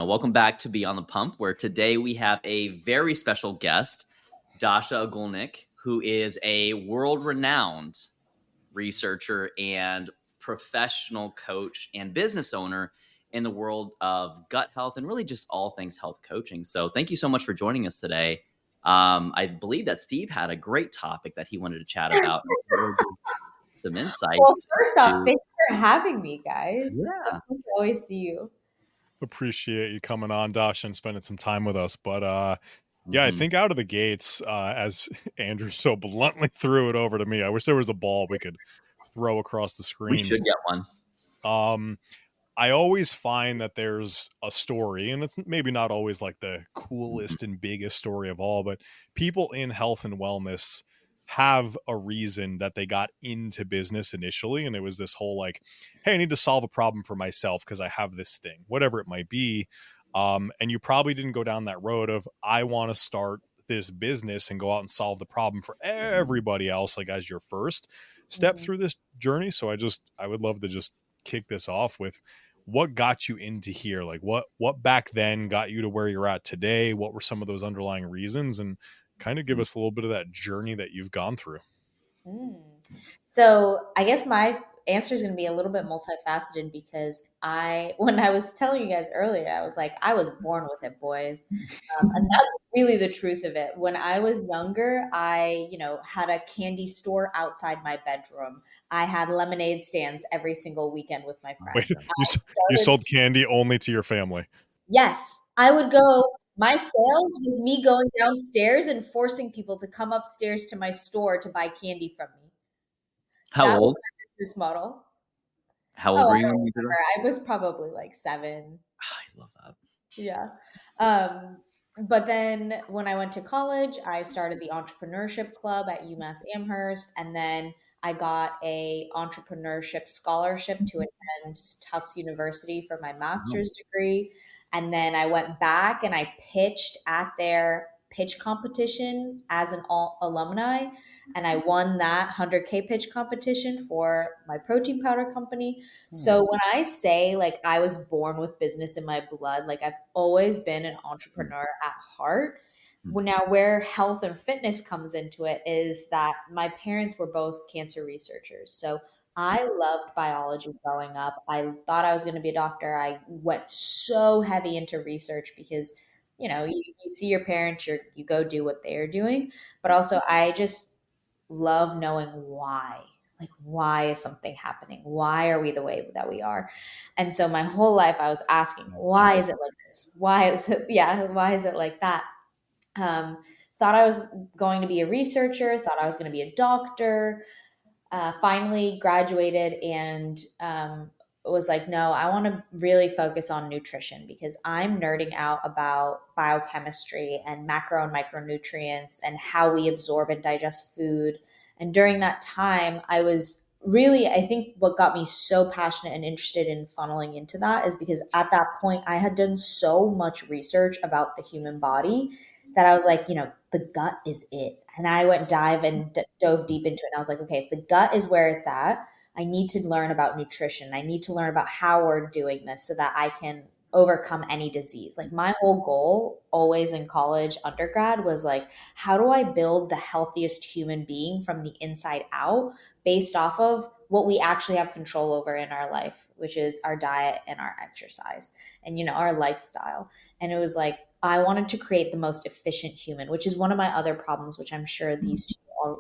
Welcome back to Beyond the Pump, where today we have a very special guest, Dasha Agoulnik, who is a world-renowned researcher and professional coach and business owner in the world of gut health and really just all things health coaching. So thank you so much for joining us today. I believe that Steve had a great topic that he wanted to chat about. Some insights. Well, first off, thanks for having me, guys. Yeah. It's so good to always see you. Appreciate you coming on, Dasha, and spending some time with us. But I think out of the gates, as Andrew so bluntly threw it over to me, I wish there was a ball we could throw across the screen. We should get one. I always find that there's a story, and it's maybe not always like the coolest and biggest story of all, but people in health and wellness have a reason that they got into business initially. And it was this whole like, hey, I need to solve a problem for myself because I have this thing, whatever it might be. And you probably didn't go down that road of, I want to start this business and go out and solve the problem for everybody else, like as your first step through this journey. So I would love to just kick this off with what got you into here? Like what back then got you to where you're at today? What were some of those underlying reasons? And kind of give us a little bit of that journey that you've gone through. So I guess my answer is going to be a little bit multifaceted because when I was telling you guys earlier, I was like, I was born with it, boys. And that's really the truth of it. When I was younger, I, had a candy store outside my bedroom. I had lemonade stands every single weekend with my friends. Wait, you sold candy only to your family? Yes. I would go. My sales was me going downstairs and forcing people to come upstairs to my store to buy candy from me. How old? Was my business model. How old were you? I was probably like 7. I love that. Yeah. But then when I went to college, I started the entrepreneurship club at UMass Amherst, and then I got a entrepreneurship scholarship to attend Tufts University for my master's degree. And then I went back and I pitched at their pitch competition as an alumni. And I won that 100K pitch competition for my protein powder company. So when I say like I was born with business in my blood, like I've always been an entrepreneur at heart. Now, where health and fitness comes into it is that my parents were both cancer researchers. So I loved biology growing up. I thought I was going to be a doctor. I went so heavy into research because, you see your parents, you go do what they're doing. But also I just love knowing why. Like, why is something happening? Why are we the way that we are? And so my whole life I was asking, why is it like this? Why is it like that? Thought I was going to be a researcher, thought I was going to be a doctor. Finally graduated and was like, no, I want to really focus on nutrition because I'm nerding out about biochemistry and macro and micronutrients and how we absorb and digest food. And during that time, I think what got me so passionate and interested in funneling into that is because at that point, I had done so much research about the human body that I was like, the gut is it. And I went dove deep into it. And I was like, okay, if the gut is where it's at, I need to learn about nutrition. I need to learn about how we're doing this so that I can overcome any disease. Like my whole goal always in college, undergrad was like, how do I build the healthiest human being from the inside out based off of what we actually have control over in our life, which is our diet and our exercise and, our lifestyle. And it was like, I wanted to create the most efficient human, which is one of my other problems, which I'm sure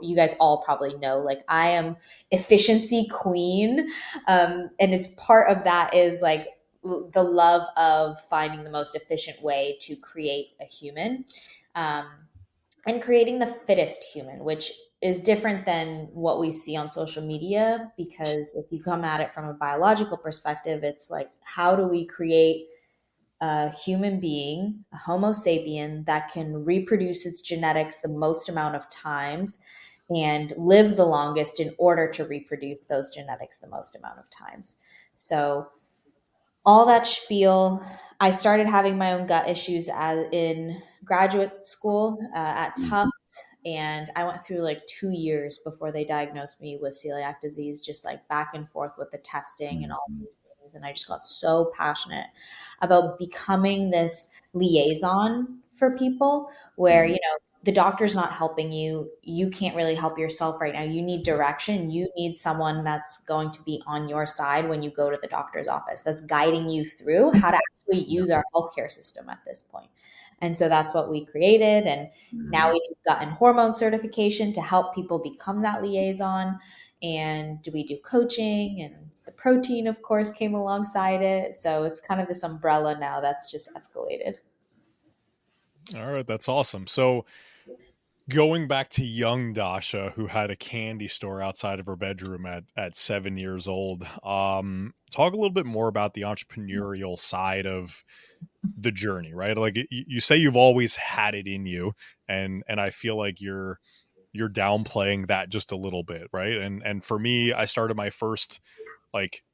you guys all probably know. Like I am efficiency queen. And it's part of that is like the love of finding the most efficient way to create a human and creating the fittest human, which is different than what we see on social media. Because if you come at it from a biological perspective, it's like, how do we create a human being, a Homo sapien, that can reproduce its genetics the most amount of times and live the longest in order to reproduce those genetics the most amount of times. So all that spiel, I started having my own gut issues in graduate school at Tufts. And I went through like 2 years before they diagnosed me with celiac disease, just like back and forth with the testing and all these things. companies. And I just got so passionate about becoming this liaison for people where, Mhm. the doctor's not helping you. You can't really help yourself right now. You need direction. You need someone that's going to be on your side when you go to the doctor's office, that's guiding you through how to actually Yeah. use our healthcare system at this point. And so that's what we created. And now Mhm. we've gotten hormone certification to help people become that liaison. And do we do coaching, and the protein, of course, came alongside it. So it's kind of this umbrella now that's just escalated. All right, that's awesome. So going back to young Dasha, who had a candy store outside of her bedroom at 7 years old, talk a little bit more about the entrepreneurial side of the journey, right? Like you say, you've always had it in you, and I feel like you're downplaying that just a little bit, right? And for me, I started my first like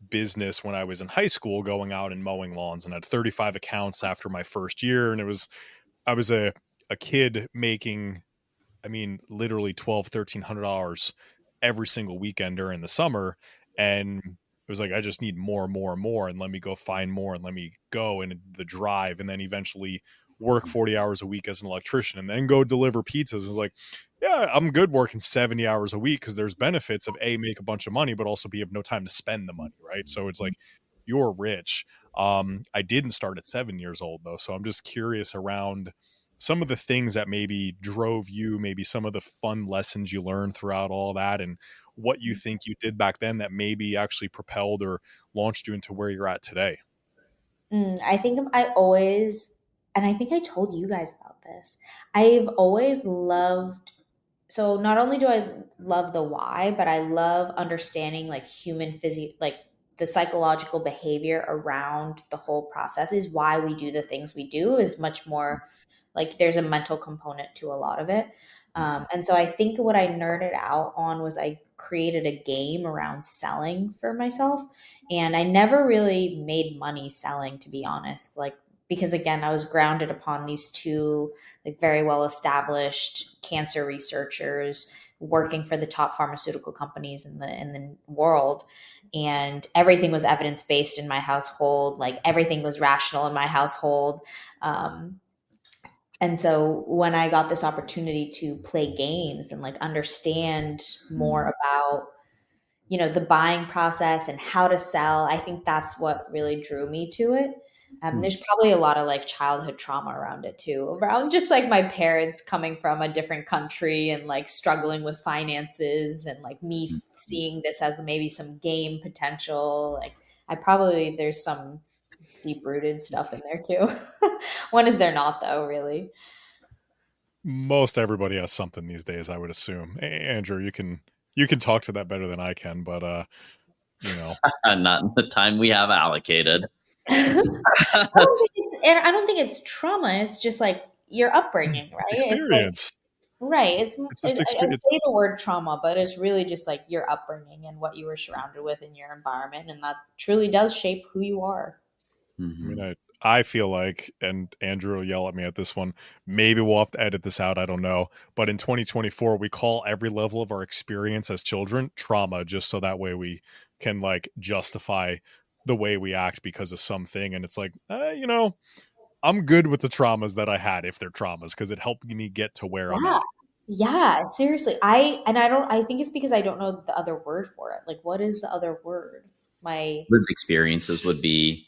business when I was in high school, going out and mowing lawns, and had 35 accounts after my first year, and I was a kid making, I mean, literally 12, $1,300 every single weekend during the summer. And it was like, I just need more and more and more. And let me go find more and let me go in the drive. And then eventually work 40 hours a week as an electrician and then go deliver pizzas. It's like, yeah, I'm good working 70 hours a week because there's benefits of A, make a bunch of money, but also B, have no time to spend the money. Right. So it's like, you're rich. I didn't start at 7 years old though. So I'm just curious around some of the things that maybe drove you, maybe some of the fun lessons you learned throughout all that, and what you think you did back then that maybe actually propelled or launched you into where you're at today. I think I always, and I think I told you guys about this. I've always loved, so not only do I love the why, but I love understanding like human like the psychological behavior around the whole process is why we do the things we do is much more like there's a mental component to a lot of it. And so I think what I nerded out on was I created a game around selling for myself. And I never really made money selling, to be honest. Like, because again, I was grounded upon these two like very well established cancer researchers working for the top pharmaceutical companies in the world, and everything was evidence based in my household, like everything was rational in my household. um, and so when I got this opportunity to play games and like understand more about the buying process and how to sell, I think that's what really drew me to it. There's probably a lot of like childhood trauma around it too, around just like my parents coming from a different country and like struggling with finances, and like me seeing this as maybe some game potential. Like I probably, there's some deep rooted stuff in there too. When is there not though, really? Most everybody has something these days, I would assume. Andrew, you can talk to that better than I can, but you know, Not in the time we have allocated. And I don't think it's trauma. It's just like your upbringing, right? It's like, experience. right. It's just I experience. say the word trauma, but it's really just like your upbringing and what you were surrounded with in your environment, and that truly does shape who you are. I mean, Mhm. I feel like, and Andrew will yell at me at this one. Maybe we'll have to edit this out. I don't know. But in 2024, we call every level of our experience as children trauma, just so that way we can like justify the way we act because of something. And it's like, I'm good with the traumas that I had if they're traumas because it helped me get to where I'm Yeah. at. Yeah, seriously. I think it's because I don't know the other word for it. Like, what is the other word? My Lived experiences would be,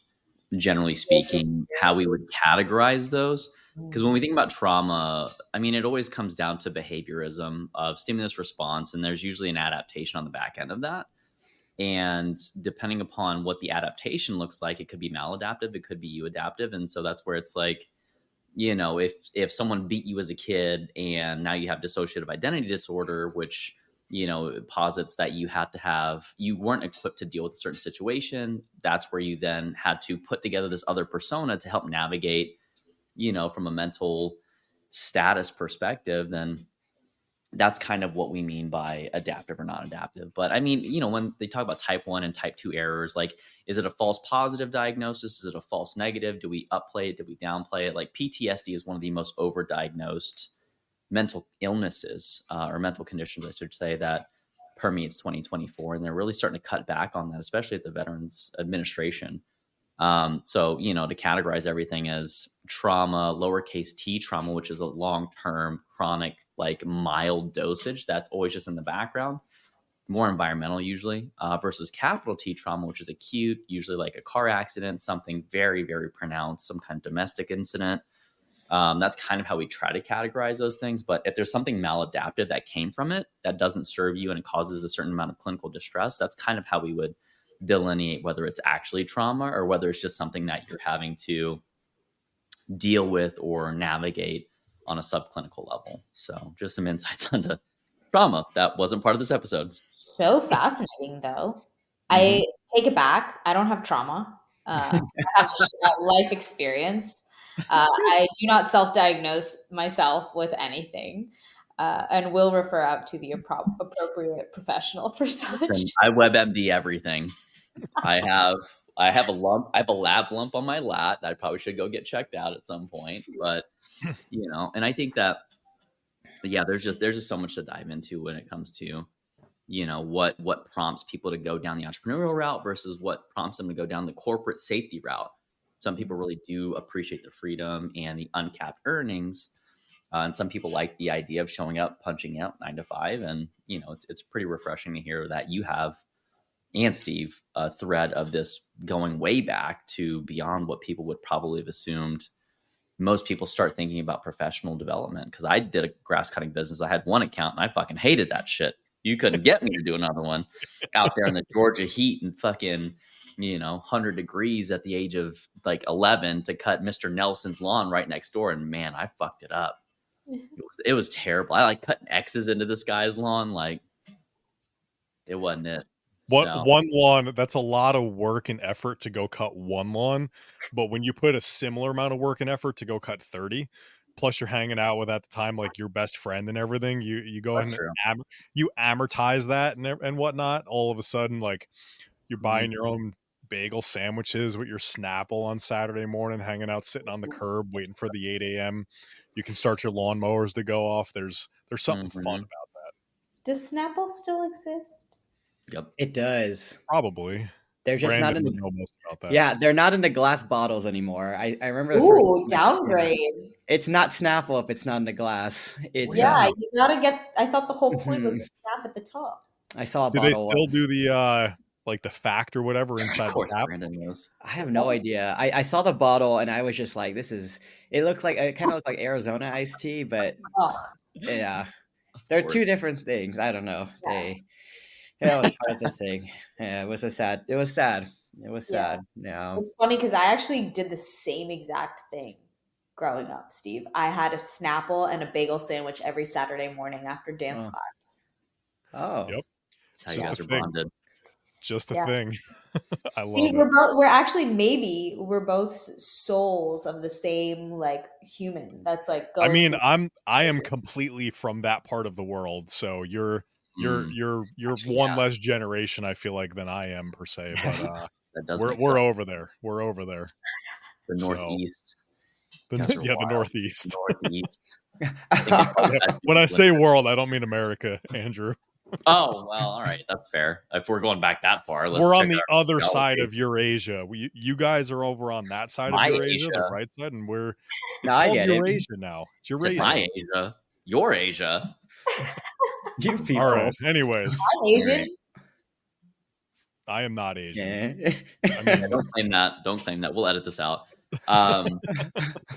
generally speaking, how we would categorize those. Because when we think about trauma, I mean, it always comes down to behaviorism of stimulus response, and there's usually an adaptation on the back end of that. And depending upon what the adaptation looks like, it could be maladaptive, it could be you adaptive. And so that's where it's like, if someone beat you as a kid and now you have dissociative identity disorder, which posits that you weren't equipped to deal with a certain situation, that's where you then had to put together this other persona to help navigate, from a mental status perspective. Then that's kind of what we mean by adaptive or not adaptive. But I mean, when they talk about type 1 and type 2 errors, like, is it a false positive diagnosis? Is it a false negative? Do we upplay it? Do we downplay it? Like, PTSD is one of the most overdiagnosed mental illnesses, or mental conditions, I should say, that permeates 2024, and they're really starting to cut back on that, especially at the Veterans Administration. So, to categorize everything as trauma, lowercase t trauma, which is a long-term chronic, like mild dosage, that's always just in the background, more environmental usually, versus capital T trauma, which is acute, usually like a car accident, something very, very pronounced, some kind of domestic incident. That's kind of how we try to categorize those things. But if there's something maladaptive that came from it that doesn't serve you and it causes a certain amount of clinical distress, that's kind of how we would delineate whether it's actually trauma or whether it's just something that you're having to deal with or navigate on a subclinical level. So just some insights onto trauma that wasn't part of this episode. So fascinating, though. I take it back. I don't have trauma. I have a life experience. I do not self-diagnose myself with anything, and will refer out to the appropriate professional for such. I WebMD everything. I have a lump. I have a lab lump on my lat that I probably should go get checked out at some point. But and I think that there's just so much to dive into when it comes to what prompts people to go down the entrepreneurial route versus what prompts them to go down the corporate safety route. Some people really do appreciate the freedom and the uncapped earnings, and some people like the idea of showing up, punching out 9 to 5, and it's pretty refreshing to hear that you have, and Steve, a thread of this going way back to beyond what people would probably have assumed. Most people start thinking about professional development, because I did a grass cutting business. I had one account and I fucking hated that shit. You couldn't get me to do another one out there in the Georgia heat and fucking 100 degrees at the age of like 11 to cut Mr. Nelson's lawn right next door. And man, I fucked it up. It was terrible. I like cutting X's into this guy's lawn. Like, it wasn't it. One lawn, that's a lot of work and effort to go cut one lawn. But when you put a similar amount of work and effort to go cut 30, plus you're hanging out with at the time like your best friend and everything, you go and you amortize that and whatnot. All of a sudden, like, you're buying your own bagel sandwiches with your Snapple on Saturday morning, hanging out, sitting on the curb, waiting for the 8 a.m. You can start your lawnmowers to go off. There's something fun about that. Does Snapple still exist? Yep, it does. Probably. They're just Brandon not in would know most about that. Yeah, they're not in the glass bottles anymore. I remember the Ooh, first downgrade. It's not Snapple if it's not in the glass. It's you gotta get. I thought the whole point was the snap at the top. I saw a do bottle. They still do the like the fact or whatever inside the cap? I have no idea. I saw the bottle and I was just like, it looks like, it kind of looked like Arizona iced tea, but yeah, they're two different things. I don't know. Yeah. That was part of the thing. Yeah, it was sad. It was sad. Yeah. It's funny because I actually did the same exact thing growing up, Steve. I had a Snapple and a bagel sandwich every Saturday morning after dance class. Oh. Yep. That's how you guys are bonded. Just a thing. I love See, it. We're actually, maybe we're both souls of the same like human. That's like going. I mean, I am completely from that part of the world, so you're one less generation, I feel like, than I am per se. But we're over there. We're over there. The Northeast. The Northeast. Northeast. When I say world, I don't mean America, Andrew. Oh, well, all right. That's fair. If we're going back that far, we're on the other side of Eurasia. You guys are over on that side of Eurasia, the right side, and we're called Eurasia now. It's Eurasia. My Asia. Your Asia. You people. All right. Anyways. I'm Asian. I am not Asian. I mean, don't claim that. Don't claim that. We'll edit this out.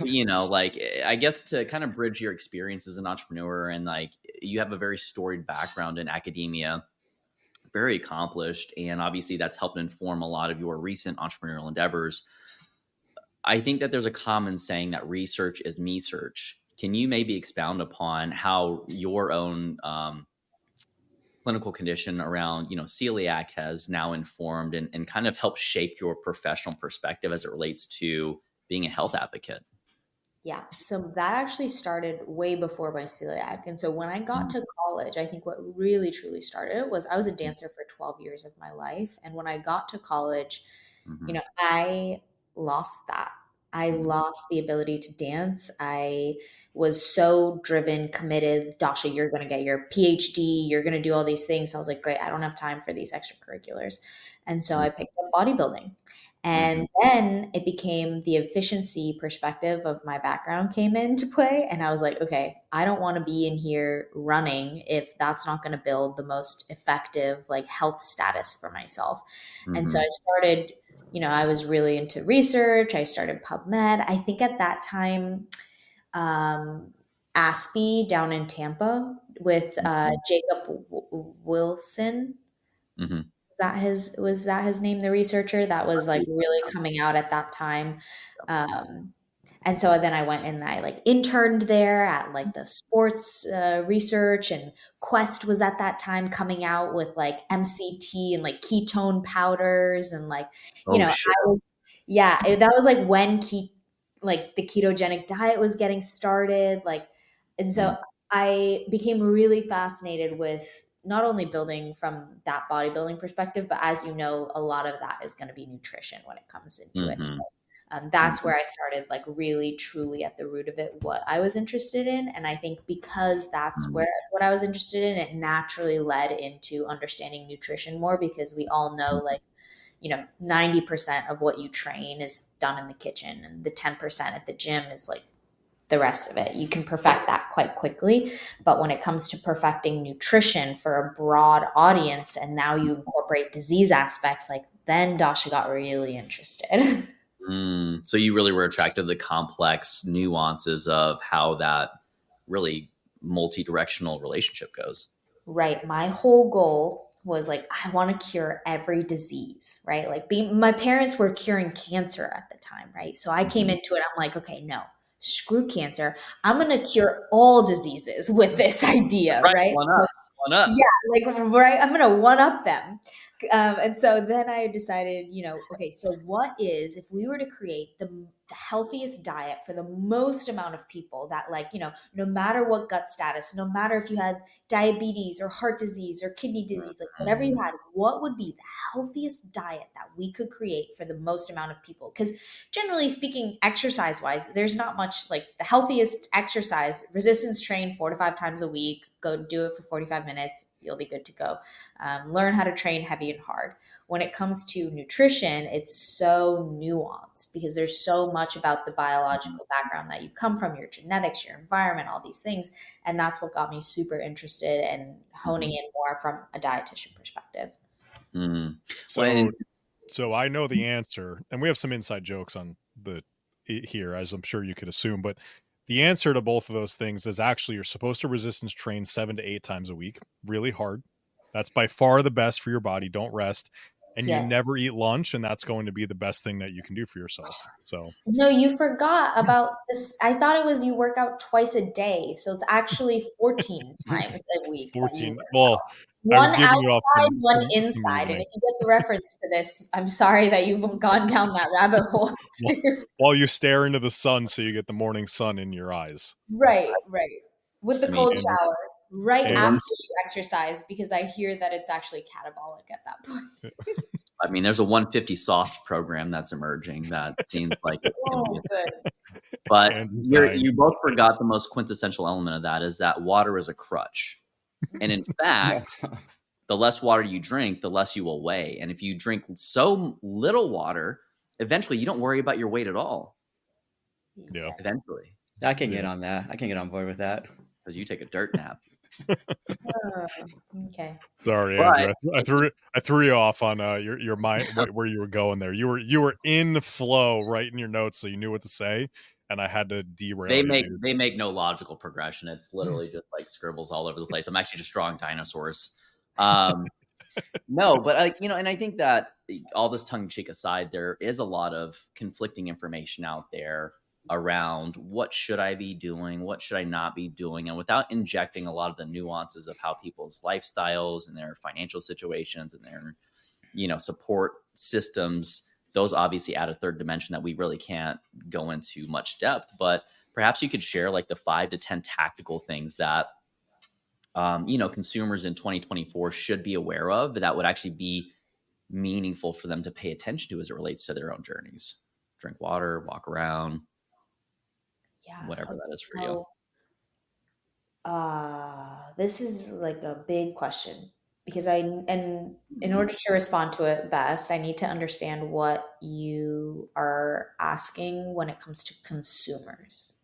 Like, I guess to kind of bridge your experience as an entrepreneur, and like, you have a very storied background in academia, very accomplished, and obviously that's helped inform a lot of your recent entrepreneurial endeavors. I think that there's a common saying that research is me search. Can you maybe expound upon how your own clinical condition around, celiac has now informed and kind of helped shape your professional perspective as it relates to being a health advocate? Yeah. So that actually started way before my celiac. And so when I got to college, I think what really truly started it was I was a dancer for 12 years of my life. And when I got to college, I lost that. I lost the ability to dance. I was so driven, committed. Dasha, you're going to get your PhD. You're going to do all these things. I was like, great, I don't have time for these extracurriculars. And so I picked up bodybuilding. And then it became the efficiency perspective of my background came into play. And I was like, okay, I don't want to be in here running if that's not going to build the most effective like health status for myself. And so I started, I was really into research. I started PubMed. I think at that time, ASPE down in Tampa with Jacob Wilson. Was that his name, the researcher that was like really coming out at that time. And so then I went and I like interned there at like the sports research, and Quest was at that time coming out with like MCT and like ketone powders and like, I was, that was like when like the ketogenic diet was getting started. Like, and so I became really fascinated with not only building from that bodybuilding perspective, but as you know, a lot of that is going to be nutrition when it comes into it. So, that's where I started like really truly at the root of it, what I was interested in. And I think because that's where what I was interested in, it naturally led into understanding nutrition more, because we all know like, 90% of what you train is done in the kitchen, and the 10% at the gym is like the rest of it. You can perfect that quite quickly. But when it comes to perfecting nutrition for a broad audience, and now you incorporate disease aspects, like then Dasha got really interested. So you really were attracted to the complex nuances of how that really multi-directional relationship goes. Right. My whole goal was like, I want to cure every disease, right? Like my parents were curing cancer at the time, right? So I came into it, I'm like, okay, no, screw cancer. I'm going to cure all diseases with this idea, right? One up. Yeah, like, right. I'm going to one up them. And so then I decided, okay, so what is, if we were to create the healthiest diet for the most amount of people that like, no matter what gut status, no matter if you had diabetes or heart disease or kidney disease, like whatever you had, what would be the healthiest diet that we could create for the most amount of people? Because generally speaking, exercise wise, there's not much like the healthiest exercise, resistance train 4 to 5 times a week, go do it for 45 minutes, you'll be good to go. Learn how to train heavy and hard. When it comes to nutrition, it's so nuanced because there's so much about the biological background that you come from, your genetics, your environment, all these things. And that's what got me super interested in honing in more from a dietitian perspective. So I know the answer, and we have some inside jokes on the here, as I'm sure you could assume, but the answer to both of those things is actually you're supposed to resistance train 7 to 8 times a week, really hard. That's by far the best for your body. Don't rest. And you never eat lunch, and that's going to be the best thing that you can do for yourself. So no, you forgot about this. I thought it was you work out twice a day, so it's actually 14 times a week. 14. Well, one I was giving you up outside, one inside. And if you get the reference to this, I'm sorry that you've gone down that rabbit hole. While you stare into the sun, so you get the morning sun in your eyes. Right. With the cold shower. Right after you exercise, because I hear that it's actually catabolic at that point. I mean, there's a 150 soft program that's emerging that seems like it's going to be good. But you both forgot the most quintessential element of that, is that water is a crutch. And in fact, the less water you drink, the less you will weigh. And if you drink so little water, eventually you don't worry about your weight at all. Yeah. Eventually. I can get on that. I can get on board with that. Because you take a dirt nap. Okay. Sorry, Andrew. I threw you off on your mind where you were going there. You were in the flow, writing your notes, so you knew what to say, and I had to derail. They make no logical progression. It's literally just like scribbles all over the place. I'm actually just drawing dinosaurs. No, but and I think that all this tongue in cheek aside, there is a lot of conflicting information out there around what should I be doing, what should I not be doing, and without injecting a lot of the nuances of how people's lifestyles and their financial situations and their support systems, those obviously add a third dimension that we really can't go into much depth. But perhaps you could share like the 5 to 10 tactical things that consumers in 2024 should be aware of that would actually be meaningful for them to pay attention to as it relates to their own journeys. drink water, walk around, whatever Okay, that is for you. this is like a big question because in order to respond to it best, I need to understand what you are asking when it comes to consumers.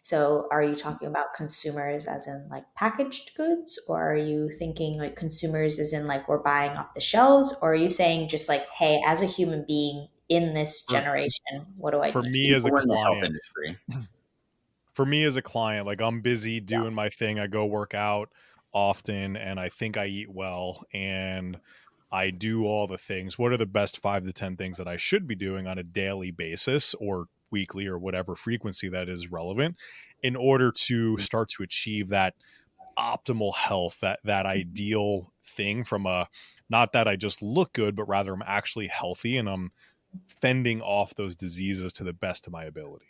So, are you talking about consumers as in like packaged goods, or are you thinking like consumers as in like we're buying off the shelves, or are you saying just like, hey, as a human being in this For generation, what do I For need? me as a people in the health client, industry. like I'm busy doing my thing. I go work out often and I think I eat well and I do all the things. What are the best 5 to 10 things that I should be doing on a daily basis or weekly or whatever frequency that is relevant in order to start to achieve that optimal health, that ideal thing from a, not that I just look good, but rather I'm actually healthy and I'm fending off those diseases to the best of my ability.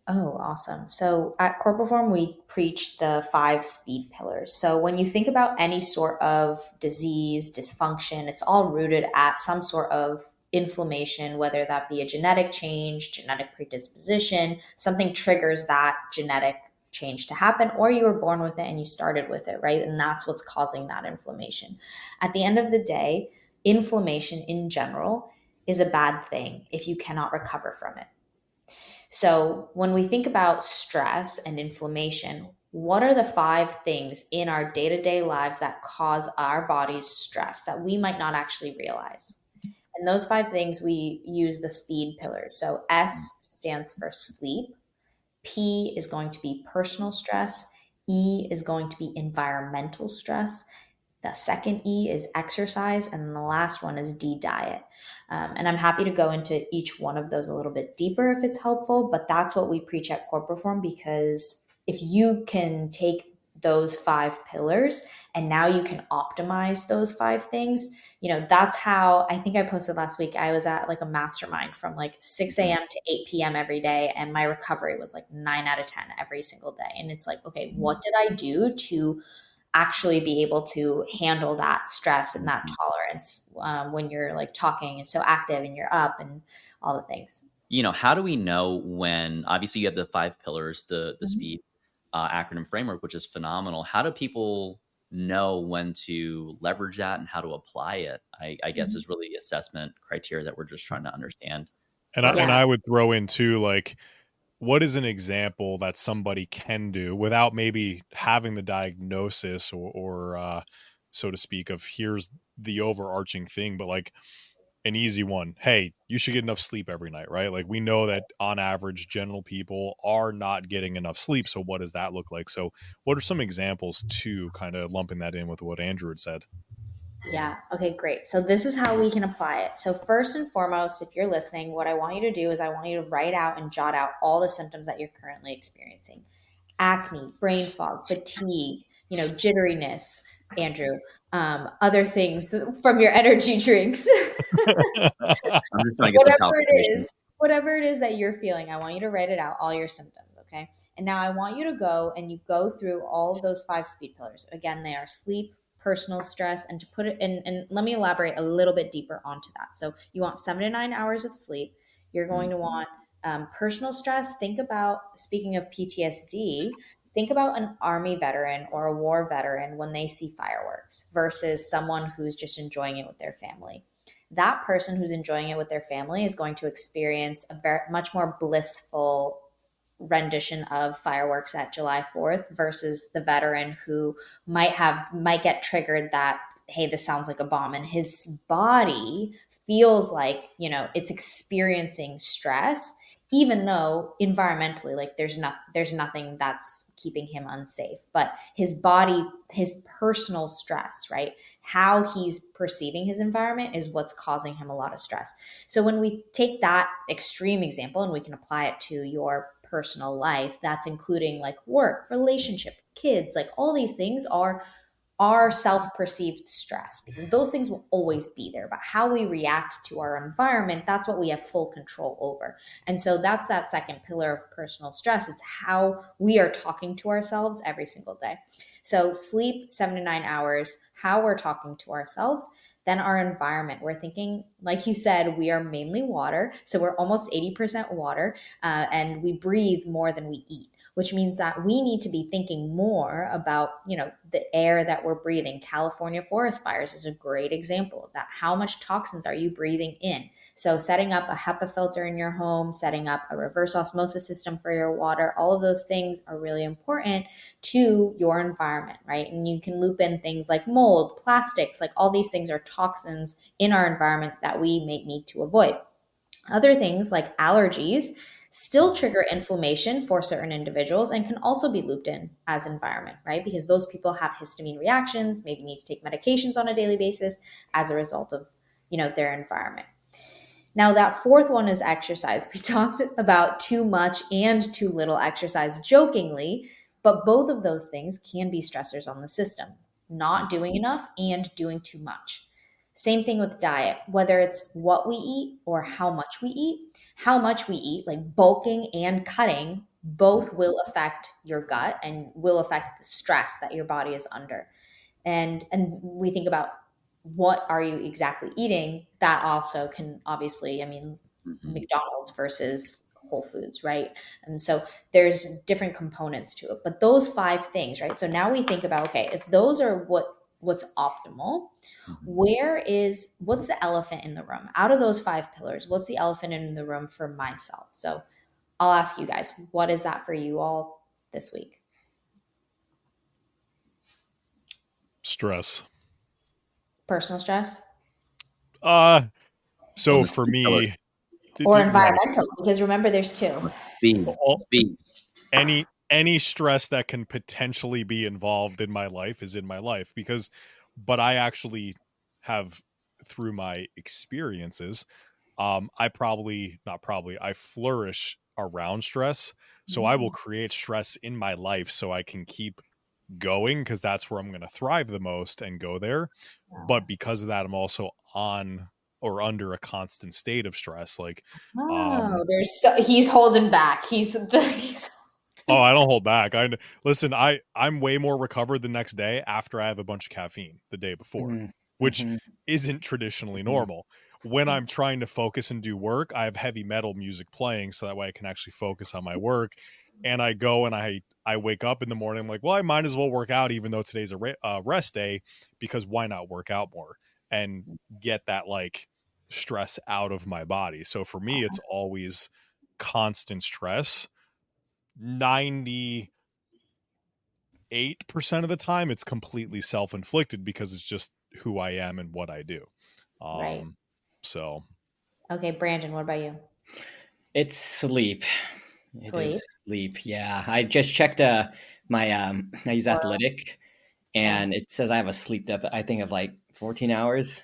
Oh, awesome. So at Corporate Form, we preach the 5 speed pillars. So when you think about any sort of disease, dysfunction, it's all rooted at some sort of inflammation, whether that be a genetic change, genetic predisposition, something triggers that genetic change to happen, or you were born with it and you started with it, right? And that's what's causing that inflammation. At the end of the day, inflammation in general is a bad thing if you cannot recover from it. So, when we think about stress and inflammation, what are the 5 things in our day to day lives that cause our bodies stress that we might not actually realize? And those 5 things, we use the speed pillars. So, S stands for sleep, P is going to be personal stress, E is going to be environmental stress, the second E is exercise, and the last one is D, diet. And I'm happy to go into each one of those a little bit deeper if it's helpful, but that's what we preach at Corporate Form because if you can take those 5 pillars and now you can optimize those 5 things, that's how I think I posted last week. I was at like a mastermind from like 6 a.m. to 8 p.m. every day, and my recovery was like 9 out of 10 every single day. And it's like, okay, what did I do to actually be able to handle that stress and that tolerance when you're like talking and so active and you're up and all the things. How do we know when, obviously you have the 5 pillars, the Mhm. speed acronym framework, which is phenomenal. How do people know when to leverage that and how to apply it? I guess is really the assessment criteria that we're just trying to understand. And I would throw in too, like, what is an example that somebody can do without maybe having the diagnosis or so to speak, of here's the overarching thing, but like an easy one. Hey, you should get enough sleep every night, right? Like we know that on average, general people are not getting enough sleep. So what does that look like? So what are some examples to kind of lumping that in with what Andrew had said? Yeah. Okay, great. So this is how we can apply it. So first and foremost, if you're listening, what I want you to do is I want you to write out and jot out all the symptoms that you're currently experiencing. Acne, brain fog, fatigue, jitteriness, Andrew, other things from your energy drinks. I'm just trying to get some palpitation. Whatever it is that you're feeling, I want you to write it out, all your symptoms, okay? And now I want you to go and you go through all of those 5 speed pillars. Again, they are sleep, personal stress, and to put it in, and let me elaborate a little bit deeper onto that. So you want 7 to 9 hours of sleep. You're going to want personal stress. Think about, speaking of PTSD, think about an army veteran or a war veteran when they see fireworks versus someone who's just enjoying it with their family. That person who's enjoying it with their family is going to experience a very much more blissful rendition of fireworks at July 4th versus the veteran who might get triggered that, hey, this sounds like a bomb, and his body feels like, it's experiencing stress even though environmentally, like, there's nothing that's keeping him unsafe, but his body, his personal stress, right, how he's perceiving his environment is what's causing him a lot of stress. So when we take that extreme example and we can apply it to your personal life, that's including like work, relationship, kids, like all these things are self-perceived stress because those things will always be there, but how we react to our environment, that's what we have full control over. And so that's that second pillar of personal stress. It's how we are talking to ourselves every single day. So sleep 7 to 9 hours. how we're talking to ourselves, then our environment. We're thinking, like you said, we are mainly water. So we're almost 80% water, and we breathe more than we eat, which means that we need to be thinking more about, the air that we're breathing. California forest fires is a great example of that. How much toxins are you breathing in? So setting up a HEPA filter in your home, setting up a reverse osmosis system for your water, all of those things are really important to your environment, right? And you can loop in things like mold, plastics, like all these things are toxins in our environment that we may need to avoid. Other things like allergies still trigger inflammation for certain individuals and can also be looped in as environment, right? Because those people have histamine reactions, maybe need to take medications on a daily basis as a result of, their environment. Now, that fourth one is exercise. We talked about too much and too little exercise jokingly, but both of those things can be stressors on the system. Not doing enough and doing too much. Same thing with diet, whether it's what we eat or how much we eat. How much we eat, like bulking and cutting, both will affect your gut and will affect the stress that your body is under. And we think about what are you exactly eating, that also can obviously, McDonald's versus Whole Foods, right? And so there's different components to it, but those 5 things, right? So now we think about, okay, if those are what's optimal, what's the elephant in the room? Out of those 5 pillars, what's the elephant in the room for myself? So I'll ask you guys, what is that for you all this week? Stress. Personal stress? So for me, Or environmental, because remember there's 2. Speed. Any stress that can potentially be involved in my life is in my life, but I actually have, through my experiences, I flourish around stress. So I will create stress in my life so I can keep going, because that's where I'm going to thrive the most and go there. But because of that, I'm also on or under a constant state of stress. Like, he's holding back. He's oh, I don't hold back. I'm way more recovered the next day after I have a bunch of caffeine the day before, which isn't traditionally normal. When I'm trying to focus and do work, I have heavy metal music playing so that way I can actually focus on my work. And I go and I wake up in the morning, I'm like, well, I might as well work out even though today's a rest day, because why not work out more and get that like stress out of my body? So for me, it's always constant stress. 98% of the time it's completely self-inflicted because it's just who I am and what I do. Right. So okay, Brandon, what about you? It's sleep. It is sleep. Yeah. I just checked my I use Athletic, and it says I have a sleep depth, I think, of like 14 hours.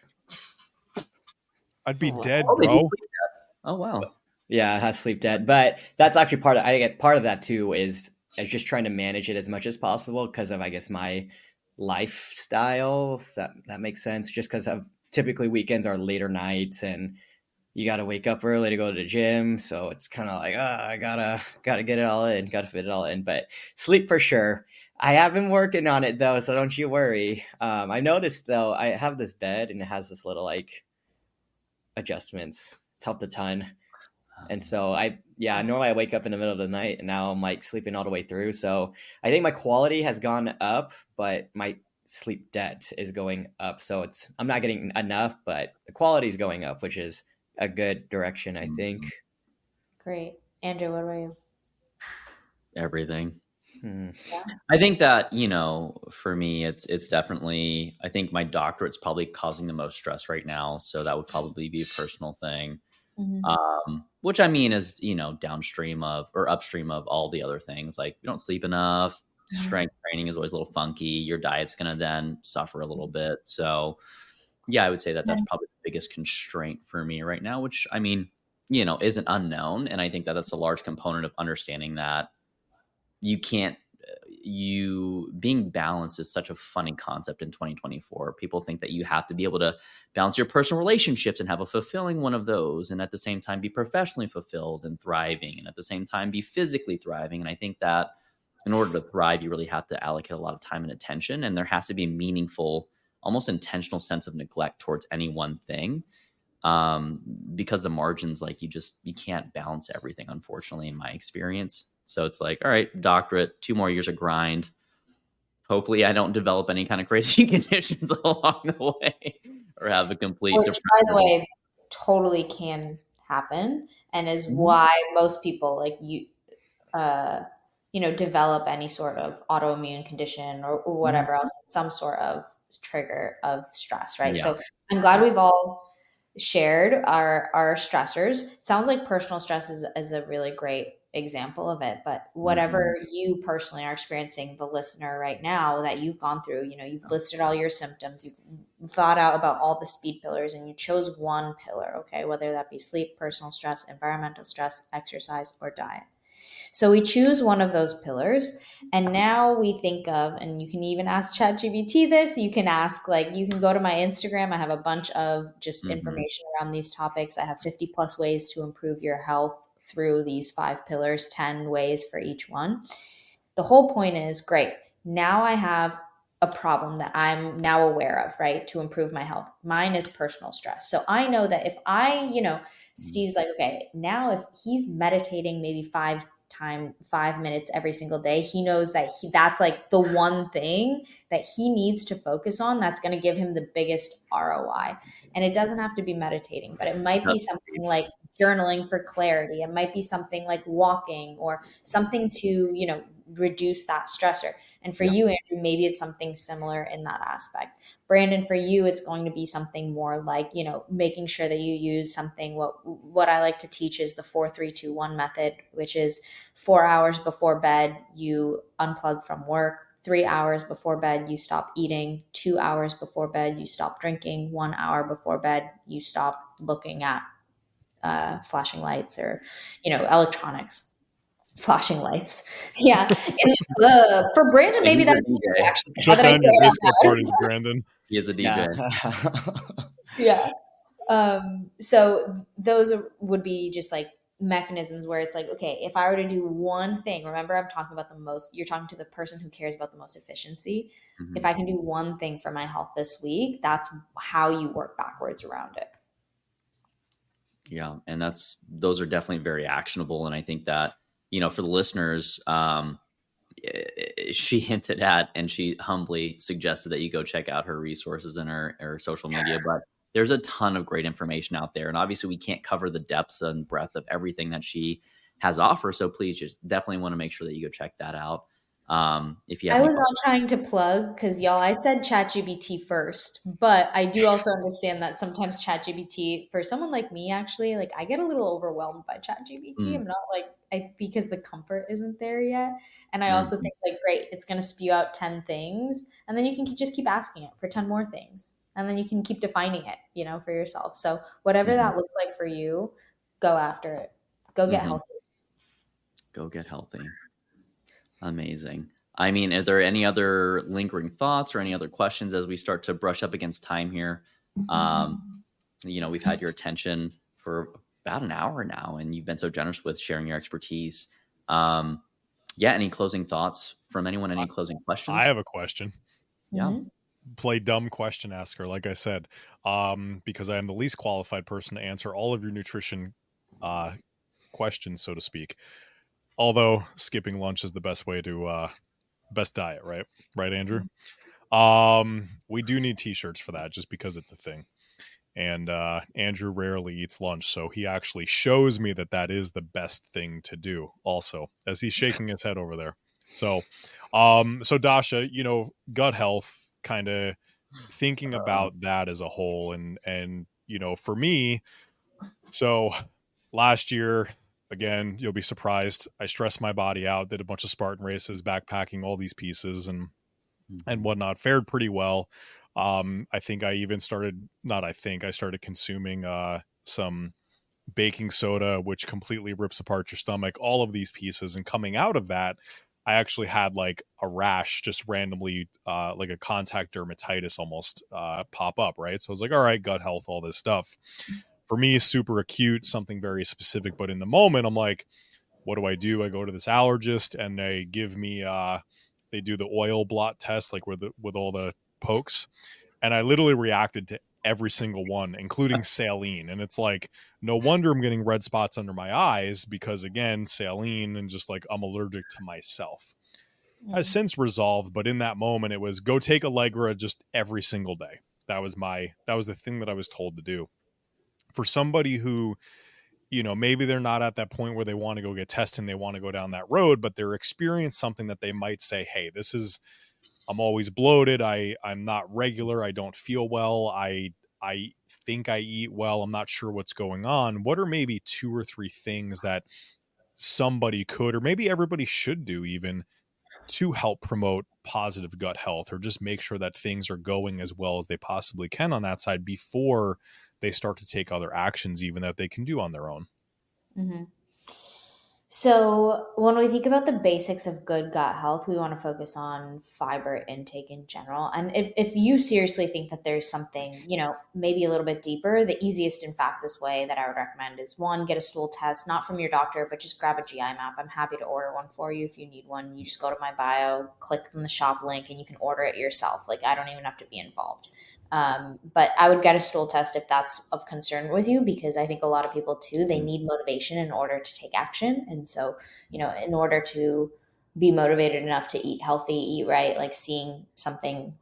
I'd be dead, bro. Oh wow. Yeah, it has sleep debt, but that's actually I get part of that too is just trying to manage it as much as possible because of, I guess, my lifestyle, if that makes sense. Just because of typically weekends are later nights and you got to wake up early to go to the gym, so it's kind of like, I gotta get it all in, gotta fit it all in. But sleep for sure. I have been working on it though, so don't you worry. I noticed though, I have this bed and it has this little like adjustments. It's helped a ton. And so normally I wake up in the middle of the night and now I'm like sleeping all the way through. So I think my quality has gone up, but my sleep debt is going up. So I'm not getting enough, but the quality is going up, which is a good direction, I think. Great. Andrew, what about you? Everything. Yeah. I think that, for me, it's definitely, I think my doctorate's probably causing the most stress right now. So that would probably be a personal thing. Which I mean is, downstream of or upstream of all the other things. Like you don't sleep enough, strength training is always a little funky. Your diet's going to then suffer a little bit. So yeah, I would say that that's probably the biggest constraint for me right now, which I mean, isn't unknown. And I think that that's a large component of understanding that being balanced is such a funny concept in 2024. People think that you have to be able to balance your personal relationships and have a fulfilling one of those, and at the same time be professionally fulfilled and thriving, and at the same time be physically thriving. And I think that in order to thrive, you really have to allocate a lot of time and attention, and there has to be meaningful almost intentional sense of neglect towards any one thing, because the margins, like you can't balance everything, unfortunately, in my experience. So it's like, all right, doctorate, 2 more years of grind. Hopefully I don't develop any kind of crazy conditions along the way or have a complete Which, by the depression. way, totally can happen, and is Mhm. why most people develop any sort of autoimmune condition or whatever else, some sort of trigger of stress, right? Yeah. So I'm glad we've all shared our stressors. Sounds like personal stress is a really great example of it, but whatever you personally are experiencing, the listener right now, that you've gone through, you've listed all your symptoms, you've thought out about all the speed pillars, and you chose one pillar, okay, whether that be sleep, personal stress, environmental stress, exercise, or diet. So we choose one of those pillars, and now we think of, and you can even ask ChatGPT this, you can ask, like, you can go to my Instagram. I have a bunch of just information around these topics. I have 50 plus ways to improve your health through these 5 pillars, 10 ways for each one. The whole point is, great, now I have a problem that I'm now aware of, right, to improve my health. Mine is personal stress. So I know that if Steve's like, okay, now if he's meditating maybe 5 minutes every single day, he knows that that's like the one thing that he needs to focus on that's going to give him the biggest ROI. And it doesn't have to be meditating, but it might be something like journaling for clarity. It might be something like walking, or something to reduce that stressor. And for you, Andrew, maybe it's something similar in that aspect. Brandon, for you, it's going to be something more like, making sure that you use something. What I like to teach is the 4-3-2-1 method, which is 4 hours before bed, you unplug from work. 3 hours before bed, you stop eating. 2 hours before bed, you stop drinking. 1 hour before bed, you stop looking at flashing lights or, electronics. Flashing lights. Yeah. And for Brandon, maybe He's a that's DJ. actually. Now Shut that I down say your it disco out loud. parties, Brandon. He is a DJ. Yeah. So those would be just like mechanisms where it's like, okay, if I were to do one thing, remember I'm talking about you're talking to the person who cares about the most efficiency. If I can do one thing for my health this week, that's how you work backwards around it. Yeah. And those are definitely very actionable. And I think that, for the listeners, she hinted at, and she humbly suggested that you go check out her resources and her social media, but there's a ton of great information out there. And obviously we can't cover the depths and breadth of everything that she has offer. So please just definitely want to make sure that you go check that out. If you have I any was not trying to plug, because y'all, I said ChatGPT first, but I do also understand that sometimes ChatGPT, for someone like me, actually, like I get a little overwhelmed by ChatGPT. I'm not because the comfort isn't there yet. And I also think, like, great, it's going to spew out 10 things, and then you can just keep asking it for 10 more things. And then you can keep defining it, for yourself. So whatever that looks like for you, go after it. Go get healthy. Go get healthy. Amazing. I mean, are there any other lingering thoughts or any other questions as we start to brush up against time here? We've had your attention for about an hour now, and you've been so generous with sharing your expertise. Any closing thoughts from anyone? Any closing questions? I have a question. Yeah. Play dumb question asker, like I said, because I am the least qualified person to answer all of your nutrition questions, so to speak. Although skipping lunch is the best way to best diet, right, Andrew? We do need t-shirts for that, just because it's a thing. And Andrew rarely eats lunch, so he actually shows me that is the best thing to do, also, as he's shaking his head over there. So Dasha, gut health, kind of thinking about that as a whole, and for me, so last year, again, you'll be surprised, I stressed my body out, did a bunch of Spartan races, backpacking, all these pieces and whatnot, fared pretty well. I think I even started, I started consuming some baking soda, which completely rips apart your stomach, all of these pieces. And coming out of that, I actually had like a rash just randomly, like a contact dermatitis almost pop up, right? So I was like, all right, gut health, all this stuff. For me, super acute, something very specific. But in the moment, I'm like, what do? I go to this allergist, and they give me, they do the oil blot test, like with all the pokes. and I literally reacted to every single one, including saline. And it's like, no wonder I'm getting red spots under my eyes because, again, saline, and just like I'm allergic to myself. Has since resolved, but in that moment, it was go take Allegra just every single day. That was the thing that I was told to do. For somebody who, maybe they're not at that point where they want to go get tested and they want to go down that road, but they're experiencing something that they might say, hey, I'm always bloated. I'm not regular. I don't feel well. I think I eat well. I'm not sure what's going on. What are maybe 2 or 3 things that somebody could, or maybe everybody should do even, to help promote positive gut health, or just make sure that things are going as well as they possibly can on that side before they start to take other actions, even that they can do on their own? Mm-hmm. So, when we think about the basics of good gut health, we want to focus on fiber intake in general. And if you seriously think that there's something, maybe a little bit deeper, the easiest and fastest way that I would recommend is one, get a stool test, not from your doctor, but just grab a GI map. I'm happy to order one for you if you need one. You just go to my bio, click on the shop link, and you can order it yourself. Like, I don't even have to be involved. But I would get a stool test if that's of concern with you, because I think a lot of people too, they need motivation in order to take action. And so, in order to be motivated enough to eat healthy, eat right, like seeing something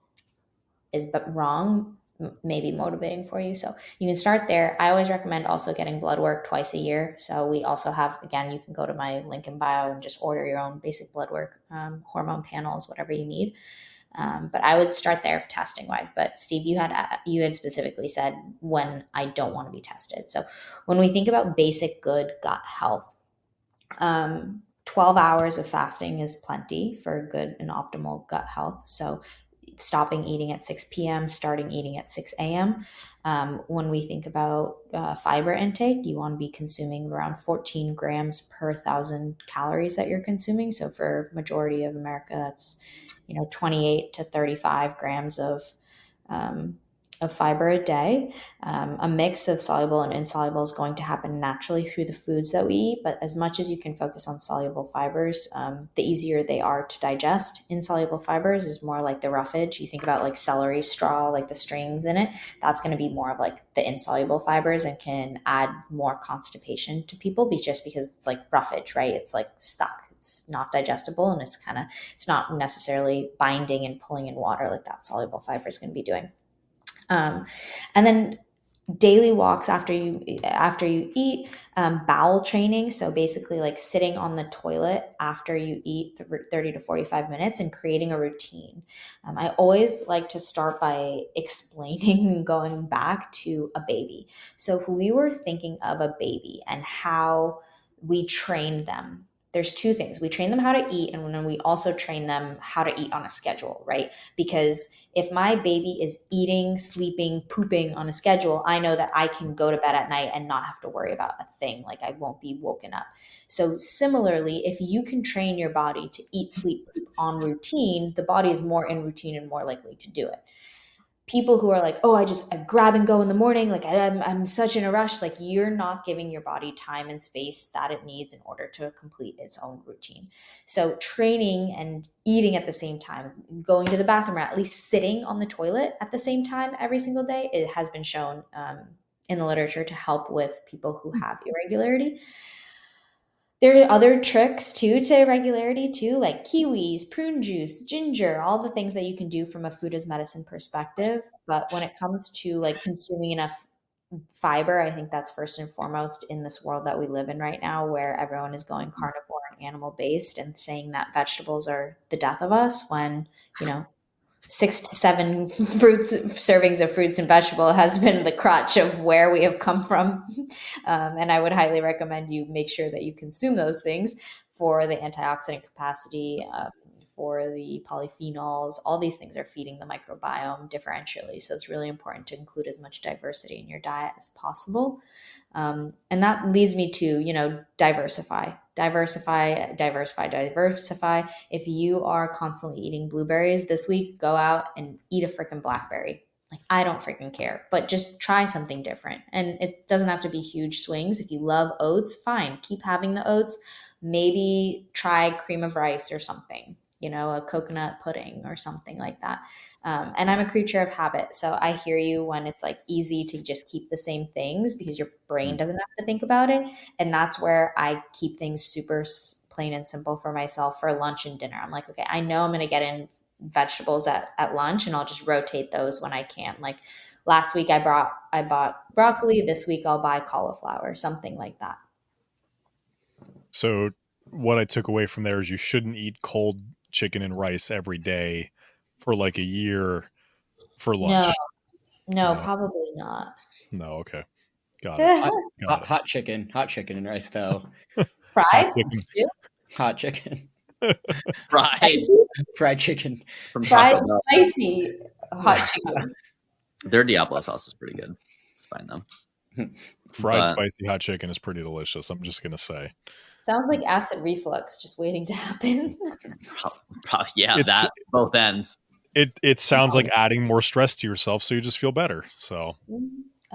is wrong may be motivating for you. So you can start there. I always recommend also getting blood work twice a year. So we also have, again, you can go to my link in bio and just order your own basic blood work, hormone panels, whatever you need. But I would start there testing wise. But Steve, you had specifically said when I don't want to be tested. So when we think about basic good gut health, 12 hours of fasting is plenty for good and optimal gut health. So stopping eating at 6 p.m., starting eating at 6 a.m. When we think about fiber intake, you want to be consuming around 14 grams per 1,000 calories that you're consuming. So for majority of America, that's 28 to 35 grams of fiber a day. A mix of soluble and insoluble is going to happen naturally through the foods that we eat, but as much as you can focus on soluble fibers, the easier they are to digest. Insoluble fibers is more like the roughage. You think about like celery straw, like the strings in it, that's going to be more of like the insoluble fibers and can add more constipation to people just because it's like roughage, right? It's like stuck. It's not digestible, and it's not necessarily binding and pulling in water like that soluble fiber is going to be doing. And then daily walks after you eat, bowel training. So basically like sitting on the toilet after you eat 30 to 45 minutes and creating a routine. I always like to start by explaining and going back to a baby. So if we were thinking of a baby and how we train them, there's 2 things. We train them how to eat, and then we also train them how to eat on a schedule, right? Because if my baby is eating, sleeping, pooping on a schedule, I know that I can go to bed at night and not have to worry about a thing. Like I won't be woken up. So similarly, if you can train your body to eat, sleep, poop on routine, the body is more in routine and more likely to do it. People who are like, oh, I grab and go in the morning, like I'm such in a rush, like you're not giving your body time and space that it needs in order to complete its own routine. So training and eating at the same time, going to the bathroom, or at least sitting on the toilet at the same time every single day, it has been shown in the literature to help with people who have irregularity. There are other tricks too to regularity too, like kiwis, prune juice, ginger, all the things that you can do from a food as medicine perspective. But when it comes to like consuming enough fiber, I think that's first and foremost in this world that we live in right now, where everyone is going carnivore and animal based and saying that vegetables are the death of us, when 6 to 7 servings of fruits and vegetable has been the crutch of where we have come from. And I would highly recommend you make sure that you consume those things for the antioxidant capacity, for the polyphenols. All these things are feeding the microbiome differentially. So it's really important to include as much diversity in your diet as possible. And that leads me to, diversify. If you are constantly eating blueberries this week, go out and eat a freaking blackberry. Like, I don't freaking care, but just try something different. And it doesn't have to be huge swings. If you love oats, fine, keep having the oats. Maybe try cream of rice or something. a coconut pudding or something like that. And I'm a creature of habit. So I hear you when it's like easy to just keep the same things because your brain doesn't have to think about it. And that's where I keep things super plain and simple for myself for lunch and dinner. I'm like, okay, I know I'm going to get in vegetables at lunch, and I'll just rotate those when I can. Like last week I bought broccoli. This week I'll buy cauliflower, something like that. So what I took away from there is you shouldn't eat cold chicken and rice every day for like a year for lunch. No, probably not. No, okay. Got it. Hot chicken and rice though. Fried chicken. too? Hot chicken. Fried chicken. From Fried Taco Bell. spicy hot chicken. Their Diablo sauce is pretty good. It's fine though. Fried spicy hot chicken is pretty delicious. I'm just gonna say. Sounds like acid reflux just waiting to happen. Yeah, that both ends. It sounds like adding more stress to yourself, so you just feel better. So.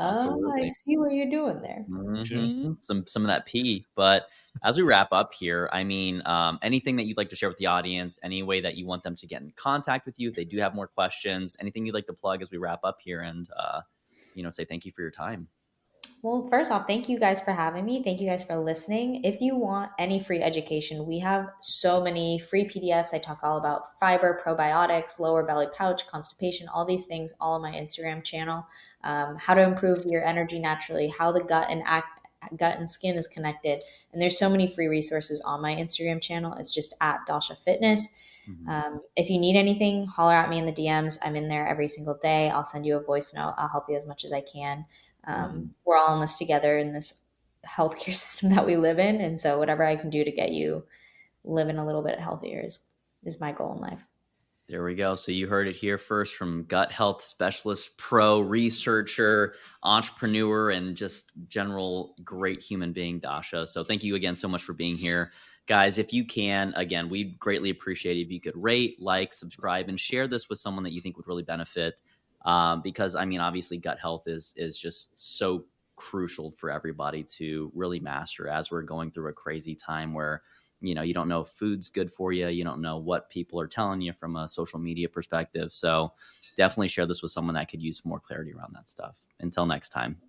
Oh, I see what you're doing there. Mm-hmm. Some of that pee. But as we wrap up here, I mean, anything that you'd like to share with the audience, any way that you want them to get in contact with you if they do have more questions, anything you'd like to plug as we wrap up here and, say thank you for your time. Well, first off, thank you guys for having me. Thank you guys for listening. If you want any free education, we have so many free PDFs. I talk all about fiber, probiotics, lower belly pouch, constipation, all these things, all on my Instagram channel. How to improve your energy naturally, how the gut and skin is connected. And there's so many free resources on my Instagram channel. It's just at Dasha Fitness. If you need anything, holler at me in the DMs. I'm in there every single day. I'll send you a voice note. I'll help you as much as I can. We're all in this together in this healthcare system that we live in. And so whatever I can do to get you living a little bit healthier is my goal in life. There we go. So you heard it here first from gut health specialist, pro researcher, entrepreneur, and just general great human being, Dasha. So thank you again so much for being here. Guys, if you can, again, we'd greatly appreciate it if you could rate, like, subscribe, and share this with someone that you think would really benefit. Because, I mean, obviously gut health is just so crucial for everybody to really master as we're going through a crazy time where you don't know if food's good for you. You don't know what people are telling you from a social media perspective. So definitely share this with someone that could use more clarity around that stuff. Until next time.